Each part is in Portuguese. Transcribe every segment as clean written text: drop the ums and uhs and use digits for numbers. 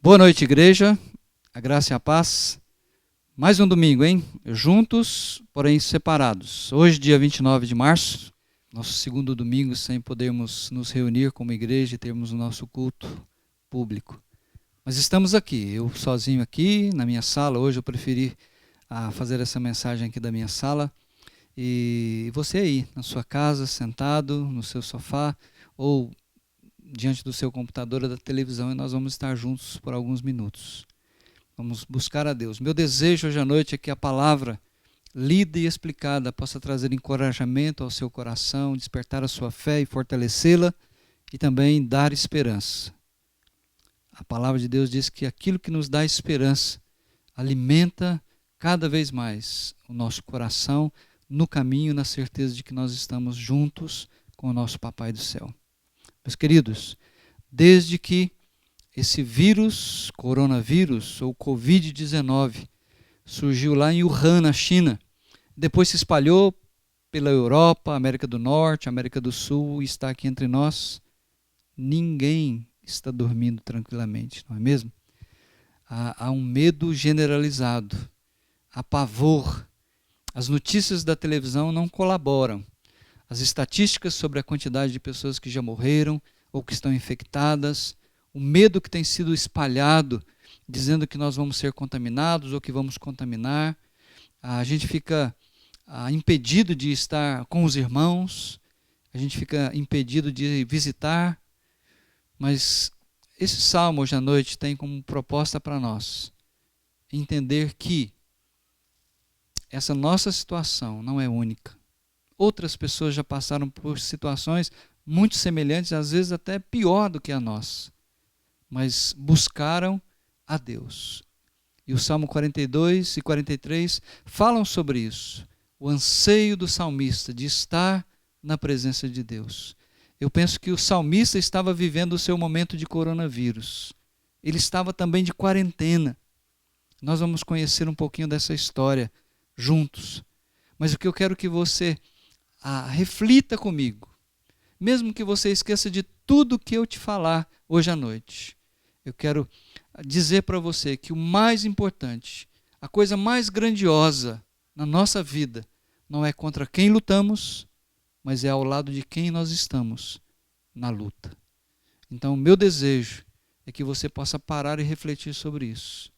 Boa noite, igreja. A graça e a paz. Mais um domingo, hein? Juntos, porém separados. Hoje, dia 29 de março, nosso segundo domingo sem podermos nos reunir como igreja e termos o nosso culto público. Mas estamos aqui, eu sozinho aqui, na minha sala. Hoje eu preferi fazer essa mensagem aqui da minha sala. E você aí, na sua casa, sentado, no seu sofá, ou diante do seu computador ou da televisão, e nós vamos estar juntos por alguns minutos. Vamos buscar a Deus. Meu desejo hoje à noite é que a palavra lida e explicada possa trazer encorajamento ao seu coração, despertar a sua fé e fortalecê-la, e também dar esperança. A palavra de Deus diz que aquilo que nos dá esperança alimenta cada vez mais o nosso coração no caminho, na certeza de que nós estamos juntos com o nosso Papai do Céu. Meus queridos, desde que esse vírus, coronavírus ou Covid-19, surgiu lá em Wuhan, na China, depois se espalhou pela Europa, América do Norte, América do Sul, e está aqui entre nós, ninguém está dormindo tranquilamente, não é mesmo? Há um medo generalizado, há pavor. As notícias da televisão não colaboram. As estatísticas sobre a quantidade de pessoas que já morreram ou que estão infectadas, o medo que tem sido espalhado, dizendo que nós vamos ser contaminados ou que vamos contaminar, a gente fica impedido de estar com os irmãos, a gente fica impedido de visitar, mas esse salmo hoje à noite tem como proposta para nós entender que essa nossa situação não é única. Outras pessoas já passaram por situações muito semelhantes, às vezes até pior do que a nossa, mas buscaram a Deus. E o Salmo 42 e 43 falam sobre isso, o anseio do salmista de estar na presença de Deus. Eu penso que o salmista estava vivendo o seu momento de coronavírus. Ele estava também de quarentena. Nós vamos conhecer um pouquinho dessa história juntos. Mas o que eu quero que você reflita comigo, mesmo que você esqueça de tudo que eu te falar hoje à noite, eu quero dizer para você que o mais importante, a coisa mais grandiosa na nossa vida, não é contra quem lutamos, mas é ao lado de quem nós estamos na luta. Então, o meu desejo é que você possa parar e refletir sobre isso.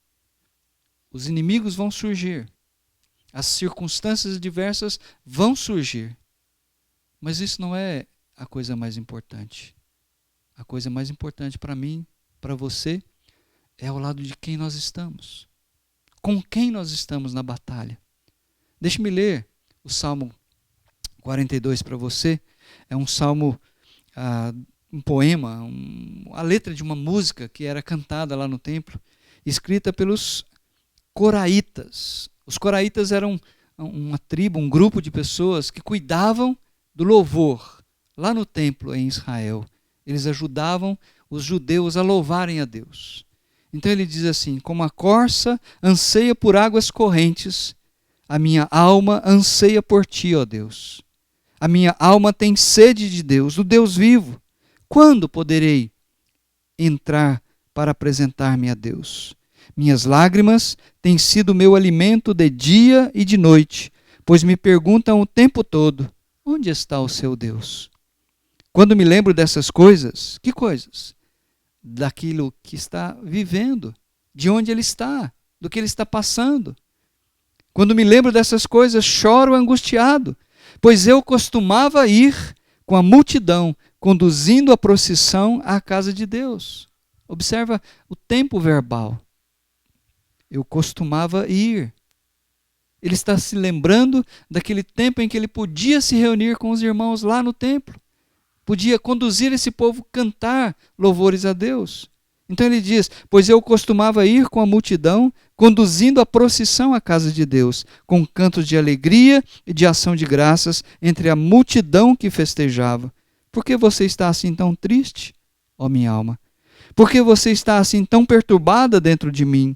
Os inimigos vão surgir, as circunstâncias diversas vão surgir, mas isso não é a coisa mais importante. A coisa mais importante para mim, para você, é ao lado de quem nós estamos. Com quem nós estamos na batalha. Deixe-me ler o Salmo 42 para você. É um salmo, um poema, a letra de uma música que era cantada lá no templo, escrita pelos coraitas. Os coraitas eram uma tribo, um grupo de pessoas que cuidavam do louvor lá no templo em Israel. Eles ajudavam os judeus a louvarem a Deus. Então ele diz assim: como a corça anseia por águas correntes, a minha alma anseia por ti, ó Deus. A minha alma tem sede de Deus, do Deus vivo. Quando poderei entrar para apresentar-me a Deus? Minhas lágrimas têm sido meu alimento de dia e de noite, pois me perguntam o tempo todo: onde está o seu Deus? Quando me lembro dessas coisas, que coisas? Daquilo que está vivendo, de onde ele está, do que ele está passando. Quando me lembro dessas coisas, choro angustiado, pois eu costumava ir com a multidão, conduzindo a procissão à casa de Deus. Observa o tempo verbal. Eu costumava ir. Ele está se lembrando daquele tempo em que ele podia se reunir com os irmãos lá no templo. Podia conduzir esse povo a cantar louvores a Deus. Então ele diz: pois eu costumava ir com a multidão, conduzindo a procissão à casa de Deus, com cantos de alegria e de ação de graças entre a multidão que festejava. Por que você está assim tão triste, ó minha alma? Por que você está assim tão perturbada dentro de mim?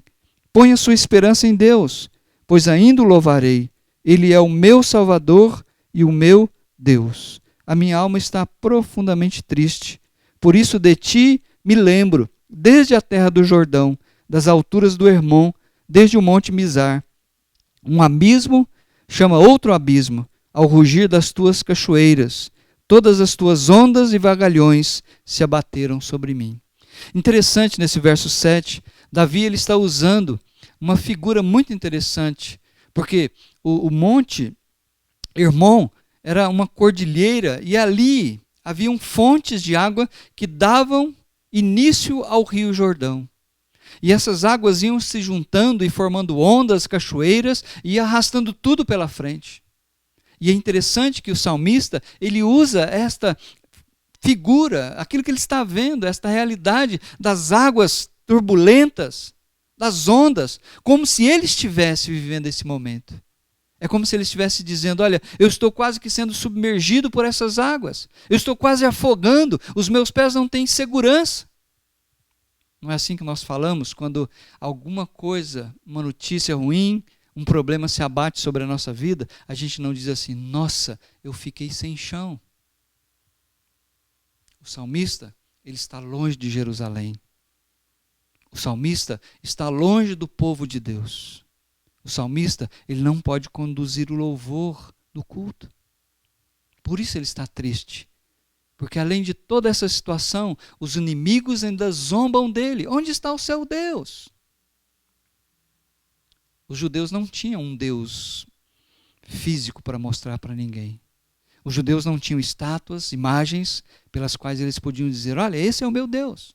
Ponha sua esperança em Deus, pois ainda o louvarei. Ele é o meu Salvador e o meu Deus. A minha alma está profundamente triste. Por isso de ti me lembro desde a terra do Jordão, das alturas do Hermon, desde o monte Mizar. Um abismo chama outro abismo, ao rugir das tuas cachoeiras. Todas as tuas ondas e vagalhões se abateram sobre mim. Interessante, nesse verso 7, Davi ele está usando uma figura muito interessante, porque o monte Hermon era uma cordilheira e ali haviam fontes de água que davam início ao rio Jordão. E essas águas iam se juntando e formando ondas, cachoeiras e arrastando tudo pela frente. E é interessante que o salmista, ele usa esta figura, aquilo que ele está vendo, esta realidade das águas turbulentas, das ondas, como se ele estivesse vivendo esse momento. É como se ele estivesse dizendo, olha, eu estou quase que sendo submergido por essas águas. Eu estou quase afogando, os meus pés não têm segurança. Não é assim que nós falamos quando alguma coisa, uma notícia ruim, um problema se abate sobre a nossa vida, a gente não diz assim, nossa, eu fiquei sem chão. O salmista, ele está longe de Jerusalém. O salmista está longe do povo de Deus. O salmista, ele não pode conduzir o louvor do culto. Por isso ele está triste. Porque além de toda essa situação, os inimigos ainda zombam dele. Onde está o seu Deus? Os judeus não tinham um Deus físico para mostrar para ninguém. Os judeus não tinham estátuas, imagens, pelas quais eles podiam dizer, olha, esse é o meu Deus.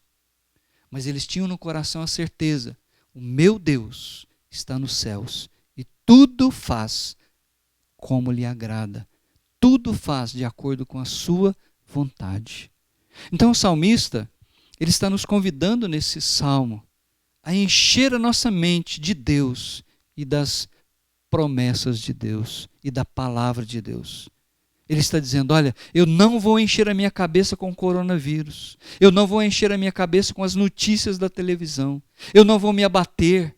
Mas eles tinham no coração a certeza, o meu Deus está nos céus e tudo faz como lhe agrada. Tudo faz de acordo com a sua vontade. Então o salmista, ele está nos convidando nesse salmo a encher a nossa mente de Deus e das promessas de Deus e da palavra de Deus. Ele está dizendo, olha, eu não vou encher a minha cabeça com o coronavírus. Eu não vou encher a minha cabeça com as notícias da televisão. Eu não vou me abater.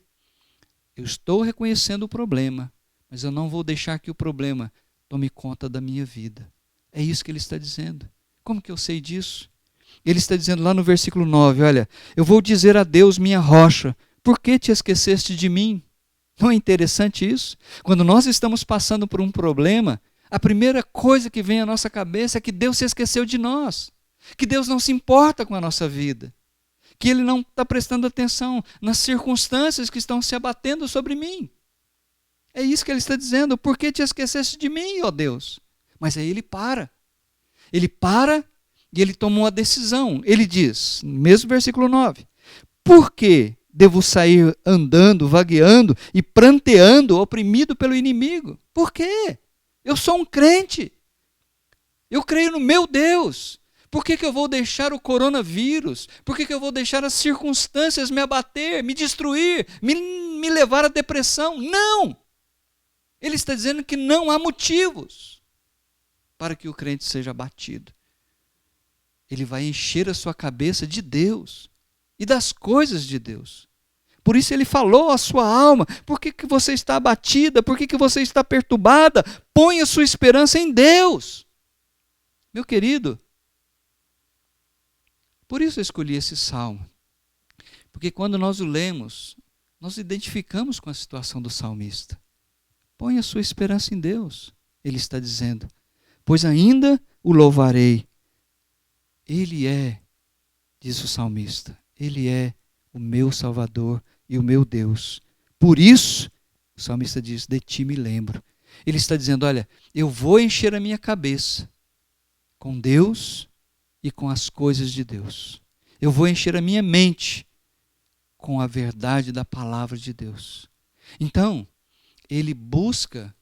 Eu estou reconhecendo o problema, mas eu não vou deixar que o problema tome conta da minha vida. É isso que ele está dizendo. Como que eu sei disso? Ele está dizendo lá no versículo 9, olha, eu vou dizer a Deus, minha rocha, por que te esqueceste de mim? Não é interessante isso? Quando nós estamos passando por um problema, a primeira coisa que vem à nossa cabeça é que Deus se esqueceu de nós, que Deus não se importa com a nossa vida, que Ele não está prestando atenção nas circunstâncias que estão se abatendo sobre mim. É isso que Ele está dizendo, por que te esqueceste de mim, ó Deus? Mas aí Ele para e Ele toma uma decisão. Ele diz, no mesmo versículo 9, por que devo sair andando, vagueando e pranteando, oprimido pelo inimigo? Por quê? Eu sou um crente. Eu creio no meu Deus. Por que eu vou deixar o coronavírus? Por que eu vou deixar as circunstâncias me abater, me destruir, me levar à depressão? Não! Ele está dizendo que não há motivos para que o crente seja abatido. Ele vai encher a sua cabeça de Deus e das coisas de Deus. Por isso ele falou à sua alma, por que você está abatida, por que você está perturbada? Põe a sua esperança em Deus. Meu querido, por isso eu escolhi esse salmo. Porque quando nós o lemos, nós identificamos com a situação do salmista. Põe a sua esperança em Deus, ele está dizendo, pois ainda o louvarei. Ele é, diz o salmista, ele é o meu Salvador e o meu Deus. Por isso, o salmista diz, de ti me lembro. Ele está dizendo, olha, eu vou encher a minha cabeça com Deus e com as coisas de Deus. Eu vou encher a minha mente com a verdade da palavra de Deus. Então, ele busca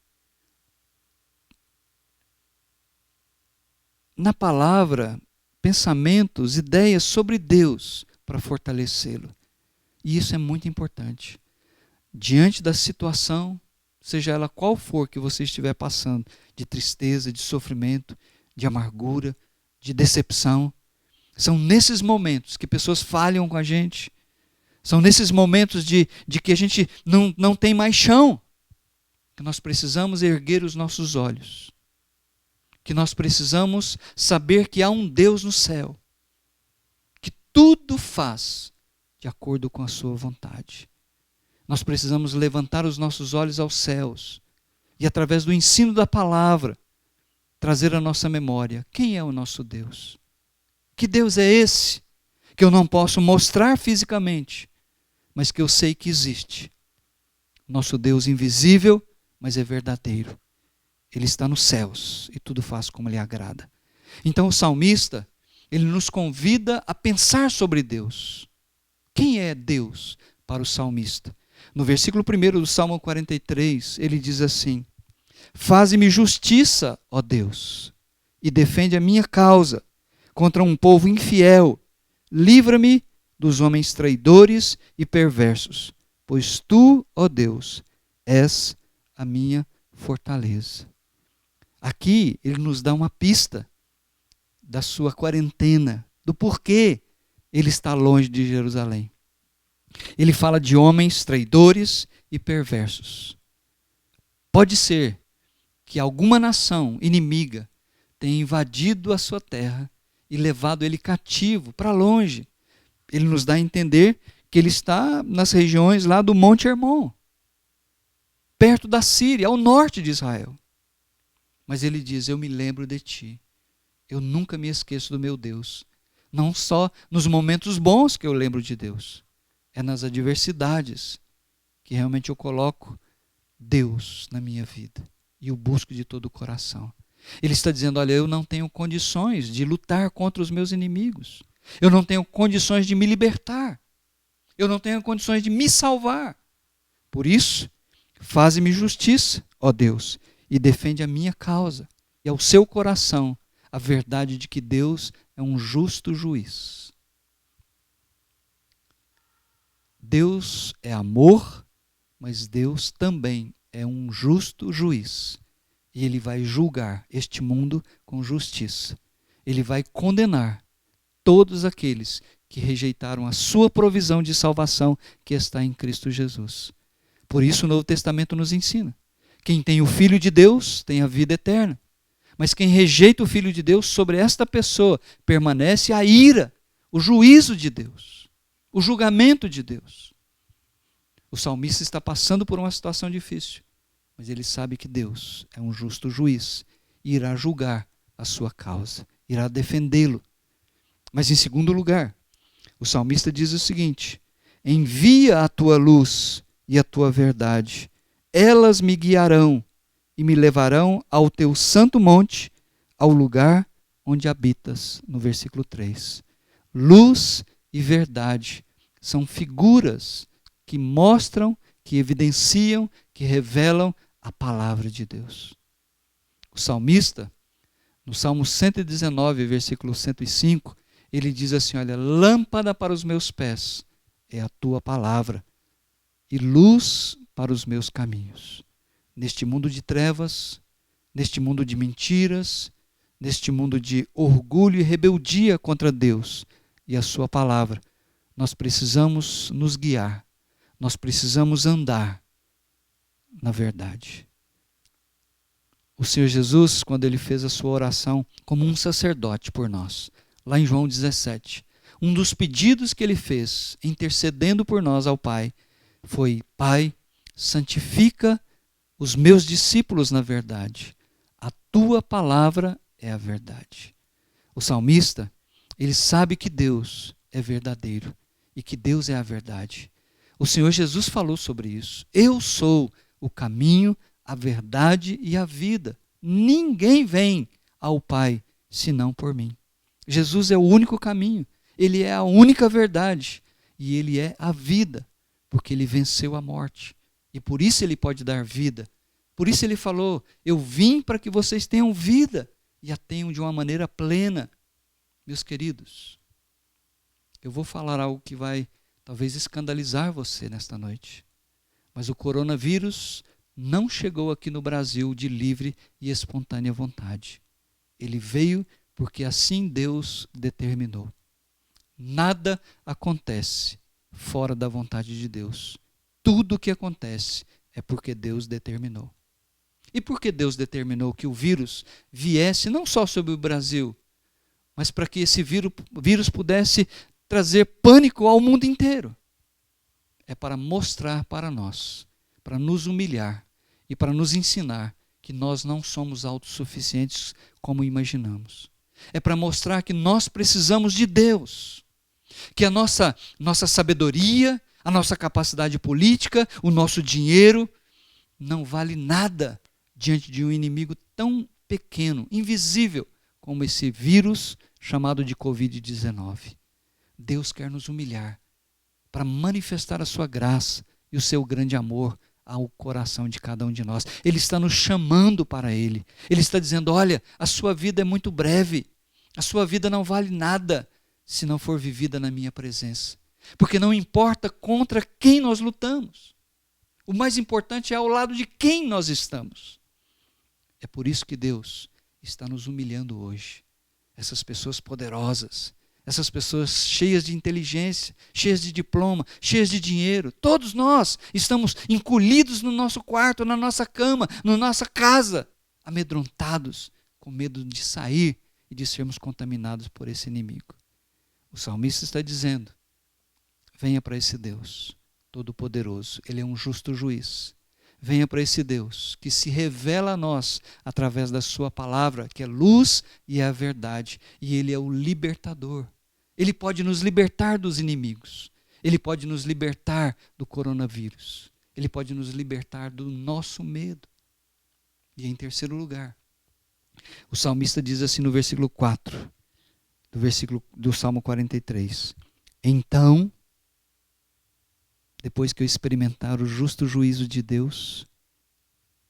na palavra pensamentos, ideias sobre Deus para fortalecê-lo. E isso é muito importante. Diante da situação, seja ela qual for que você estiver passando, de tristeza, de sofrimento, de amargura, de decepção, são nesses momentos que pessoas falham com a gente, são nesses momentos de que a gente não tem mais chão, que nós precisamos erguer os nossos olhos, que nós precisamos saber que há um Deus no céu, que tudo faz de acordo com a sua vontade. Nós precisamos levantar os nossos olhos aos céus e, através do ensino da palavra, trazer à nossa memória quem é o nosso Deus. Que Deus é esse que eu não posso mostrar fisicamente, mas que eu sei que existe. Nosso Deus invisível, mas é verdadeiro. Ele está nos céus e tudo faz como lhe agrada. Então o salmista, ele nos convida a pensar sobre Deus. Quem é Deus para o salmista? No versículo 1 do Salmo 43, ele diz assim: faze-me justiça, ó Deus, e defende a minha causa contra um povo infiel. Livra-me dos homens traidores e perversos, pois tu, ó Deus, és a minha fortaleza. Aqui ele nos dá uma pista da sua quarentena, do porquê ele está longe de Jerusalém. Ele fala de homens traidores e perversos. Pode ser que alguma nação inimiga tenha invadido a sua terra e levado ele cativo para longe. Ele nos dá a entender que ele está nas regiões lá do Monte Hermon, perto da Síria, ao norte de Israel. Mas ele diz: eu me lembro de ti. Eu nunca me esqueço do meu Deus. Não só nos momentos bons que eu lembro de Deus. É nas adversidades que realmente eu coloco Deus na minha vida. E o busco de todo o coração. Ele está dizendo: olha, eu não tenho condições de lutar contra os meus inimigos. Eu não tenho condições de me libertar. Eu não tenho condições de me salvar. Por isso, faze-me justiça, ó Deus, e defende a minha causa. E ao seu coração a verdade de que Deus é um justo juiz. Deus é amor, mas Deus também é um justo juiz. E Ele vai julgar este mundo com justiça. Ele vai condenar todos aqueles que rejeitaram a sua provisão de salvação que está em Cristo Jesus. Por isso o Novo Testamento nos ensina: quem tem o Filho de Deus tem a vida eterna. Mas quem rejeita o Filho de Deus, sobre esta pessoa permanece a ira, o juízo de Deus, o julgamento de Deus. O salmista está passando por uma situação difícil, mas ele sabe que Deus é um justo juiz e irá julgar a sua causa, irá defendê-lo. Mas em segundo lugar, o salmista diz o seguinte: envia a tua luz e a tua verdade, elas me guiarão e me levarão ao teu santo monte, ao lugar onde habitas, no versículo 3. Luz e verdade são figuras que mostram, que evidenciam, que revelam a palavra de Deus. O salmista, no Salmo 119, versículo 105, ele diz assim: olha, lâmpada para os meus pés é a tua palavra e luz para os meus caminhos. Neste mundo de trevas, neste mundo de mentiras, neste mundo de orgulho e rebeldia contra Deus e a sua palavra, nós precisamos nos guiar, nós precisamos andar na verdade. O Senhor Jesus, quando ele fez a sua oração como um sacerdote por nós, lá em João 17, um dos pedidos que ele fez, intercedendo por nós ao Pai, foi: Pai, santifica os meus discípulos na verdade. A tua palavra é a verdade. O salmista, ele sabe que Deus é verdadeiro e que Deus é a verdade. O Senhor Jesus falou sobre isso. Eu sou o caminho, a verdade e a vida. Ninguém vem ao Pai senão por mim. Jesus é o único caminho. Ele é a única verdade. E Ele é a vida, porque Ele venceu a morte. E por isso Ele pode dar vida. Por isso Ele falou: eu vim para que vocês tenham vida e a tenham de uma maneira plena. Meus queridos, eu vou falar algo que vai talvez escandalizar você nesta noite. Mas o coronavírus não chegou aqui no Brasil de livre e espontânea vontade. Ele veio porque assim Deus determinou. Nada acontece fora da vontade de Deus. Tudo o que acontece é porque Deus determinou. E por que Deus determinou que o vírus viesse não só sobre o Brasil, mas para que esse vírus pudesse trazer pânico ao mundo inteiro. É para mostrar para nós, para nos humilhar e para nos ensinar que nós não somos autossuficientes como imaginamos. É para mostrar que nós precisamos de Deus, que a nossa sabedoria, a nossa capacidade política, o nosso dinheiro não vale nada diante de um inimigo tão pequeno, invisível, como esse vírus chamado de Covid-19. Deus quer nos humilhar para manifestar a sua graça e o seu grande amor ao coração de cada um de nós. Ele está nos chamando para Ele. Ele está dizendo, olha, a sua vida é muito breve, a sua vida não vale nada se não for vivida na minha presença. Porque não importa contra quem nós lutamos. O mais importante é ao lado de quem nós estamos. É por isso que Deus está nos humilhando hoje. Essas pessoas poderosas, essas pessoas cheias de inteligência, cheias de diploma, cheias de dinheiro, todos nós estamos encolhidos no nosso quarto, na nossa cama, na nossa casa, amedrontados, com medo de sair e de sermos contaminados por esse inimigo. O salmista está dizendo, venha para esse Deus Todo-Poderoso, Ele é um justo juiz. Venha para esse Deus que se revela a nós através da sua palavra, que é luz e é a verdade. E Ele é o libertador. Ele pode nos libertar dos inimigos. Ele pode nos libertar do coronavírus. Ele pode nos libertar do nosso medo. E em terceiro lugar, o salmista diz assim no versículo 4, do Salmo 43. Então, depois que eu experimentar o justo juízo de Deus,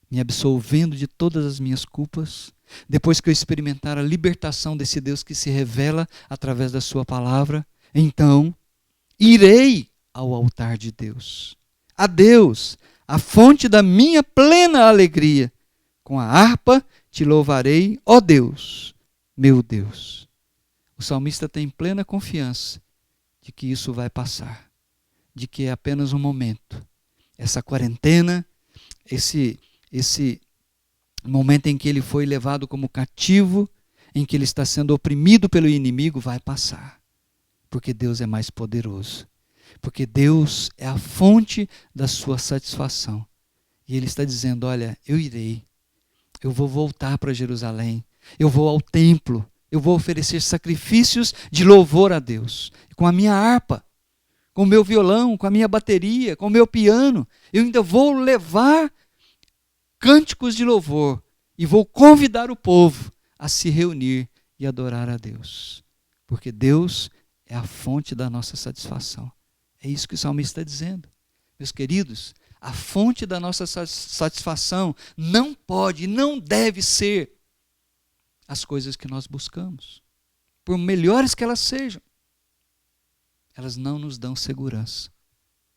me absolvendo de todas as minhas culpas, depois que eu experimentar a libertação desse Deus que se revela através da sua palavra, então irei ao altar de Deus, a Deus, a fonte da minha plena alegria. Com a harpa te louvarei, ó Deus, meu Deus. O salmista tem plena confiança de que isso vai passar, de que é apenas um momento. Essa quarentena, esse momento em que ele foi levado como cativo, em que ele está sendo oprimido pelo inimigo, vai passar. Porque Deus é mais poderoso. Porque Deus é a fonte da sua satisfação. E Ele está dizendo, olha, eu irei. Eu vou voltar para Jerusalém. Eu vou ao templo. Eu vou oferecer sacrifícios de louvor a Deus. Com a minha harpa, com o meu violão, com a minha bateria, com o meu piano. Eu ainda vou levar cânticos de louvor e vou convidar o povo a se reunir e adorar a Deus. Porque Deus é a fonte da nossa satisfação. É isso que o salmista está dizendo. Meus queridos, a fonte da nossa satisfação não pode, não deve ser as coisas que nós buscamos. Por melhores que elas sejam, elas não nos dão segurança.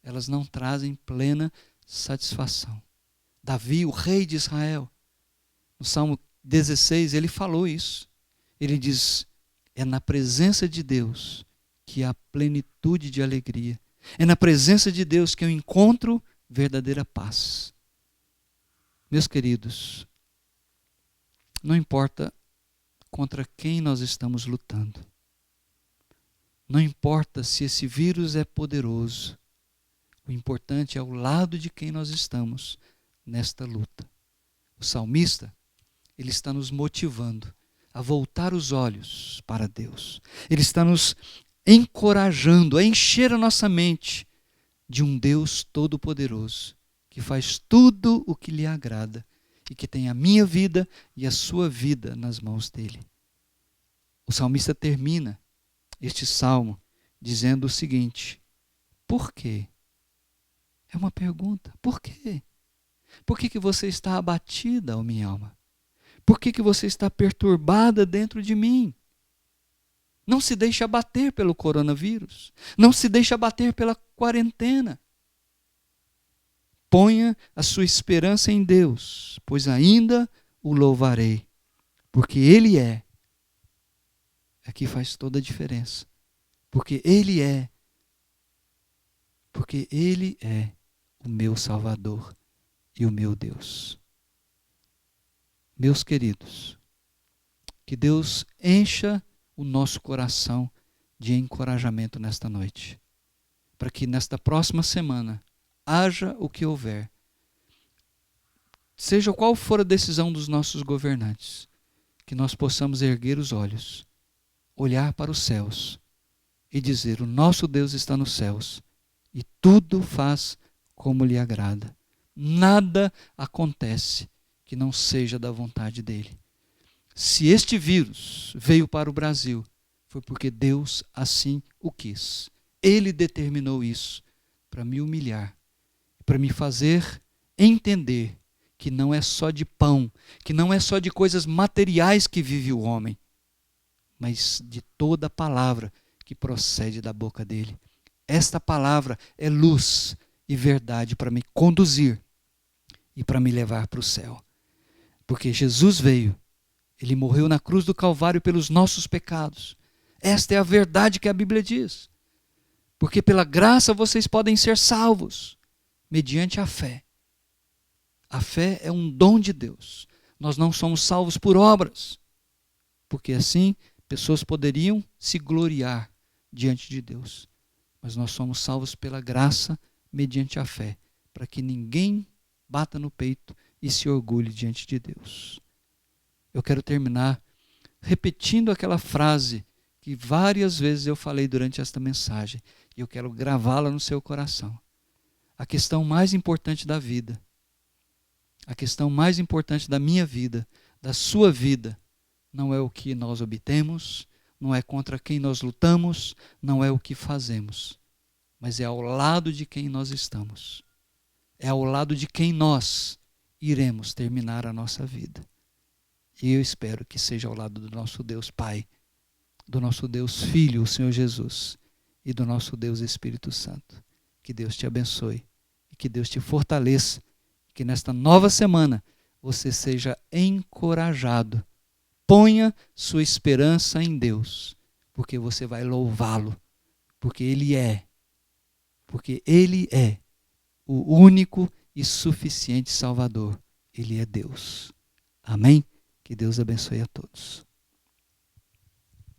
Elas não trazem plena satisfação. Davi, o rei de Israel, no Salmo 16, ele falou isso. Ele diz, é na presença de Deus que há plenitude de alegria. É na presença de Deus que eu encontro verdadeira paz. Meus queridos, não importa contra quem nós estamos lutando. Não importa se esse vírus é poderoso. O importante é o lado de quem nós estamos nesta luta. O salmista, ele está nos motivando a voltar os olhos para Deus. Ele está nos encorajando a encher a nossa mente de um Deus todo-poderoso, que faz tudo o que lhe agrada e que tem a minha vida e a sua vida nas mãos dele. O salmista termina este salmo dizendo o seguinte: por quê? É uma pergunta. Por quê? Por que você está abatida, ó minha alma? Por que você está perturbada dentro de mim? Não se deixe abater pelo coronavírus. Não se deixe abater pela quarentena. Ponha a sua esperança em Deus, pois ainda o louvarei, porque Ele é. Aqui faz toda a diferença. Porque Ele é o meu Salvador e o meu Deus. Meus queridos, que Deus encha o nosso coração de encorajamento nesta noite. Para que nesta próxima semana haja o que houver. Seja qual for a decisão dos nossos governantes, que nós possamos erguer os olhos, olhar para os céus e dizer: o nosso Deus está nos céus e tudo faz como lhe agrada. Nada acontece que não seja da vontade dele. Se este vírus veio para o Brasil, foi porque Deus assim o quis. Ele determinou isso para me humilhar, para me fazer entender que não é só de pão, que não é só de coisas materiais que vive o homem, mas de toda a palavra que procede da boca dele. Esta palavra é luz e verdade para me conduzir e para me levar para o céu. Porque Jesus veio, ele morreu na cruz do Calvário pelos nossos pecados. Esta é a verdade que a Bíblia diz. Porque pela graça vocês podem ser salvos, mediante a fé. A fé é um dom de Deus. Nós não somos salvos por obras, porque assim pessoas poderiam se gloriar diante de Deus. Mas nós somos salvos pela graça, mediante a fé, para que ninguém bata no peito e se orgulhe diante de Deus. Eu quero terminar repetindo aquela frase que várias vezes eu falei durante esta mensagem, e eu quero gravá-la no seu coração. A questão mais importante da vida, a questão mais importante da minha vida, da sua vida, não é o que nós obtemos, não é contra quem nós lutamos, não é o que fazemos, mas é ao lado de quem nós estamos. É ao lado de quem nós iremos terminar a nossa vida. E eu espero que seja ao lado do nosso Deus Pai, do nosso Deus Filho, o Senhor Jesus, e do nosso Deus Espírito Santo. Que Deus te abençoe e que Deus te fortaleça. Que nesta nova semana você seja encorajado. Ponha sua esperança em Deus, porque você vai louvá-lo, porque Ele é o único e suficiente Salvador. Ele é Deus. Amém? Que Deus abençoe a todos.